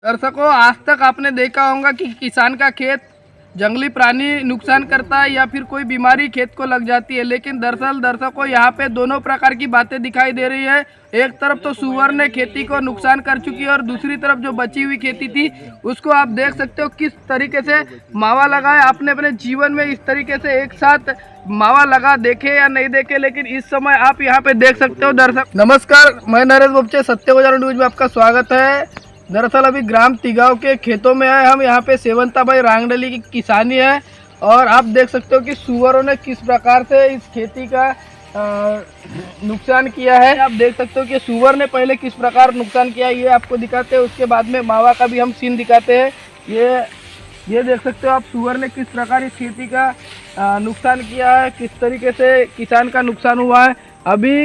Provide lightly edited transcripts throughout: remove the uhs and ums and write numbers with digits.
दर्शकों, आज तक आपने देखा होगा कि किसान का खेत जंगली प्राणी नुकसान करता है या फिर कोई बीमारी खेत को लग जाती है, लेकिन दरअसल दर्शकों यहाँ पे दोनों प्रकार की बातें दिखाई दे रही है। एक तरफ तो सुअर ने खेती को नुकसान कर चुकी है और दूसरी तरफ जो बची हुई खेती थी उसको आप देख सकते हो किस तरीके से मावा लगा है। आपने अपने जीवन में इस तरीके से एक साथ मावा लगा देखे या नहीं देखे, लेकिन इस समय आप यहाँ पे देख सकते हो। दर्शक नमस्कार, मैं नरेश बोपचे, सत्य गुजार न्यूज में आपका स्वागत है। दरअसल अभी ग्राम तिगाव के खेतों में है हम। यहाँ पे सेवंताबाई रांगडली की किसानी है और आप देख सकते हो कि सुअरों ने किस प्रकार से इस खेती का नुकसान किया है। आप देख सकते हो कि सुअर ने पहले किस प्रकार नुकसान किया, ये आपको दिखाते हैं। उसके बाद में मावा का भी हम सीन दिखाते हैं। ये देख सकते हो आप, सुअर ने किस प्रकार इस खेती का नुकसान किया है, किस तरीके से किसान का नुकसान हुआ है। अभी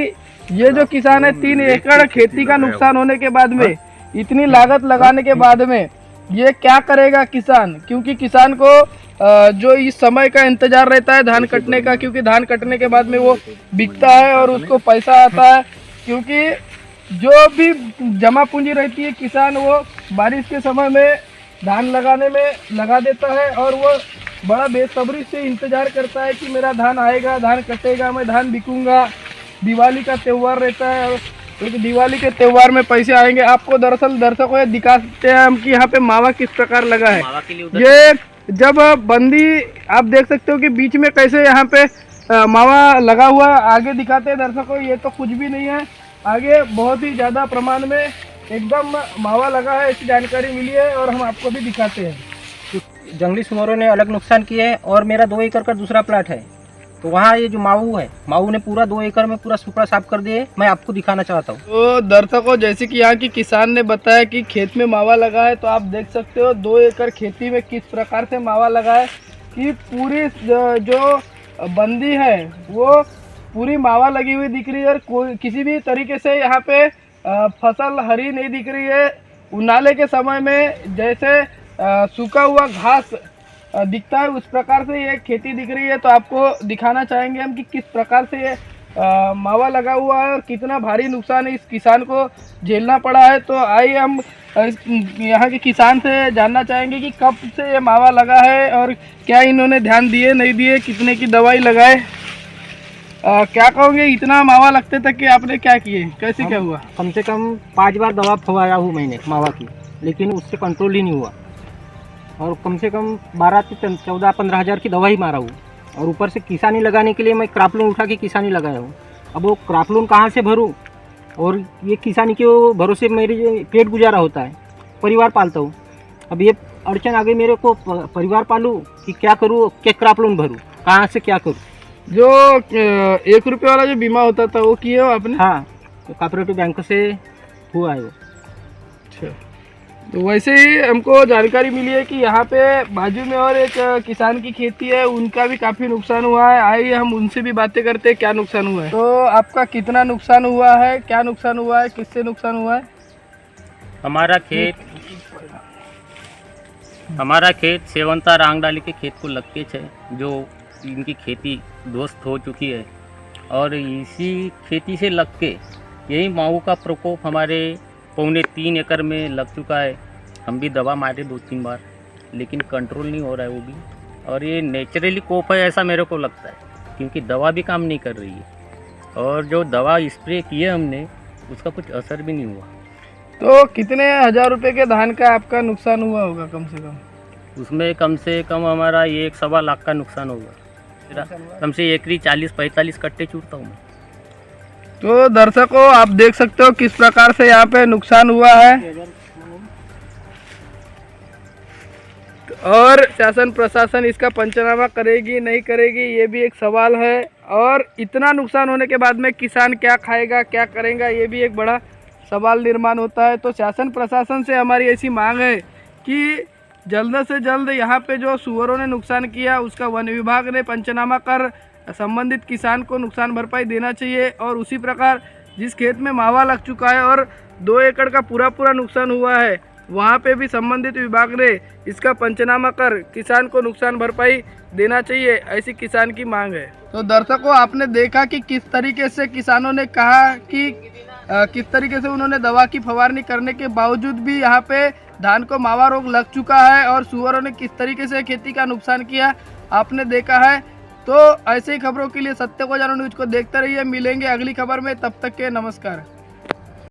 ये जो किसान है 3 एकड़ खेती का नुकसान होने के बाद में, इतनी लागत लगाने के बाद में ये क्या करेगा किसान, क्योंकि किसान को जो इस समय का इंतजार रहता है धान कटने का, क्योंकि धान कटने के बाद में वो बिकता है और उसको पैसा आता है। क्योंकि जो भी जमा पूंजी रहती है किसान वो बारिश के समय में धान लगाने में लगा देता है और वो बड़ा बेसब्री से इंतजार करता है कि मेरा धान आएगा, धान कटेगा, मैं धान बिकूंगा। दिवाली का त्यौहार रहता है, क्योंकि दिवाली के त्यौहार में पैसे आएंगे। आपको दरअसल दर्शकों ये दिखाते हैं हम कि यहाँ पे मावा किस प्रकार लगा है। ये जब बंदी आप देख सकते हो कि बीच में कैसे यहाँ पे मावा लगा हुआ है। आगे दिखाते हैं दर्शकों, ये तो कुछ भी नहीं है, आगे बहुत ही ज़्यादा प्रमाण में एकदम मावा लगा है, ऐसी जानकारी मिली है और हम आपको भी दिखाते हैं। जंगली सुअरों ने अलग नुकसान किए है और मेरा 2 एकड़ का दूसरा प्लाट है, तो वहाँ ये जो माऊ है, माऊ ने पूरा 2 एकड़ में पूरा सुपड़ा साफ कर दिए। मैं आपको दिखाना चाहता हूँ। तो दर्शकों, जैसे कि यहाँ की किसान ने बताया कि खेत में मावा लगा है, तो आप देख सकते हो 2 एकड़ खेती में किस प्रकार से मावा लगा है कि पूरी जो बंदी है वो पूरी मावा लगी हुई दिख रही है और कोई किसी भी तरीके से यहाँ पे फसल हरी नहीं दिख रही है। उनाले के समय में जैसे सूखा हुआ घास दिखता है उस प्रकार से ये खेती दिख रही है। तो आपको दिखाना चाहेंगे हम कि किस प्रकार से ये मावा लगा हुआ है और कितना भारी नुकसान इस किसान को झेलना पड़ा है। तो आइए हम यहाँ के किसान से जानना चाहेंगे कि कब से ये मावा लगा है और क्या इन्होंने ध्यान दिए नहीं दिए, कितने की दवाई लगाए। क्या कहोगे, इतना मावा लगते तक कि आपने क्या किए, कैसे क्या हुआ? कम से कम 5 बार दवा फवारा हूँ मैंने मावा की, लेकिन उससे कंट्रोल ही नहीं हुआ। और कम से कम 12 से 14-15 हज़ार की दवा ही मारा हूँ। और ऊपर से किसानी लगाने के लिए मैं क्रॉप लोन उठा के किसानी लगाया हूँ। अब वो क्रॉप लोन कहाँ से भरूँ, और ये किसानी के भरोसे मेरी पेट गुजारा होता है, परिवार पालता हूँ। अब ये अड़चन आ गई मेरे को, परिवार पालूँ कि क्या करूँ, क्या क्रॉप लोन भरूँ, कहाँ से क्या करूँ। जो 1 रुपये वाला जो बीमा होता था वो किए हो आपने? हाँ, तो कोऑपरेटिव बैंक से हुआ है वो। अच्छा, तो वैसे ही हमको जानकारी मिली है कि यहाँ पे बाजू में और एक किसान की खेती है, उनका भी काफ़ी नुकसान हुआ है। आइए हम उनसे भी बातें करते हैं क्या नुकसान हुआ है। तो आपका कितना नुकसान हुआ है, क्या नुकसान हुआ है, किससे नुकसान हुआ है? हमारा खेत सेवंता रांगडाली के खेत को लग के है, जो इनकी खेती ध्वस्त हो चुकी है। और इसी खेती से लग के यही माऊ का प्रकोप हमारे 3.25 एकड़ में लग चुका है। हम भी दवा मारे 2-3 बार, लेकिन कंट्रोल नहीं हो रहा है वो भी। और ये नेचुरली कोप है ऐसा मेरे को लगता है, क्योंकि दवा भी काम नहीं कर रही है और जो दवा स्प्रे किए हमने उसका कुछ असर भी नहीं हुआ। तो कितने हजार रुपए के धान का आपका नुकसान हुआ होगा कम से कम? उसमें कम से कम हमारा 1-1.25 लाख का नुकसान होगा। कम से एकरी 40-45 कट्टे चूरता हूँ। तो दर्शकों, आप देख सकते हो किस प्रकार से यहाँ पे नुकसान हुआ है। और शासन प्रशासन इसका पंचनामा करेगी नहीं करेगी, ये भी एक सवाल है। और इतना नुकसान होने के बाद में किसान क्या खाएगा, क्या करेगा, ये भी एक बड़ा सवाल निर्माण होता है। तो शासन प्रशासन से हमारी ऐसी मांग है कि जल्द से जल्द यहाँ पे जो सुअरों ने नुकसान किया उसका वन विभाग ने पंचनामा कर संबंधित किसान को नुकसान भरपाई देना चाहिए। और उसी प्रकार जिस खेत में मावा लग चुका है और 2 एकड़ का पूरा नुकसान हुआ है, वहाँ पे भी संबंधित विभाग ने इसका पंचनामा कर किसान को नुकसान भरपाई देना चाहिए, ऐसी किसान की मांग है। तो दर्शकों, आपने देखा कि किस तरीके से किसानों ने कहा कि किस तरीके से उन्होंने दवा की फवारनी करने के बावजूद भी यहाँ पे धान को मावा रोग लग चुका है और सुअरों ने किस तरीके से खेती का नुकसान किया आपने देखा है। तो ऐसे ही खबरों के लिए सत्य को जानो न्यूज को देखते रहिए। मिलेंगे अगली खबर में, तब तक के नमस्कार।